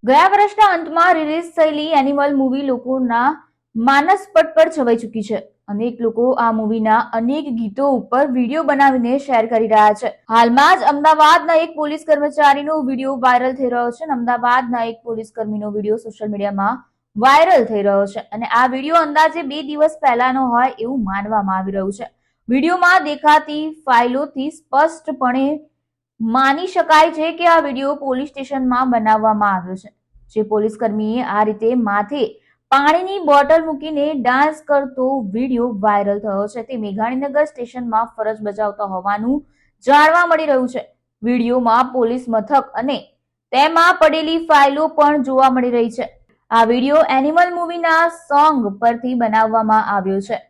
ગયા વર્ષના અંતમાં રિલીઝ થયેલી એનિમલ મૂવી લોકોના માનસપટ પર છવાઈ ચૂકી છે. અનેક લોકો આ મૂવીના અનેક ગીતો ઉપર વિડીયો બનાવીને શેર કરી રહ્યા છે. હાલમાં જ અમદાવાદના એક પોલીસ કર્મચારીનો વિડીયો વાયરલ થઈ રહ્યો છે. અમદાવાદના એક પોલીસ કર્મીનો વિડીયો સોશિયલ મીડિયામાં વાયરલ થઈ રહ્યો છે અને આ વિડીયો અંદાજે 2 દિવસ પહેલાનો હોય એવું માનવામાં આવી રહ્યું છે. વિડીયોમાં દેખાતી ફાઇલોથી સ્પષ્ટપણે માની શકાય છે કે આ વિડીયો પોલીસ સ્ટેશનમાં બનાવવામાં આવ્યો છે. જે પોલીસ કર્મીએ આ રીતે માથે પાણીની બોટલ મૂકીને ડાન્સ કરતો વિડીયો વાયરલ થયો છે તે મેઘાણીનગર સ્ટેશનમાં ફરજ બજાવતા હોવાનું જાણવા મળી રહ્યું છે. વિડીયોમાં પોલીસ મથક અને તેમાં પડેલી ફાઇલો પણ જોવા મળી રહી છે. આ વિડીયો એનિમલ મૂવીના સોંગ પરથી બનાવવામાં આવ્યો છે.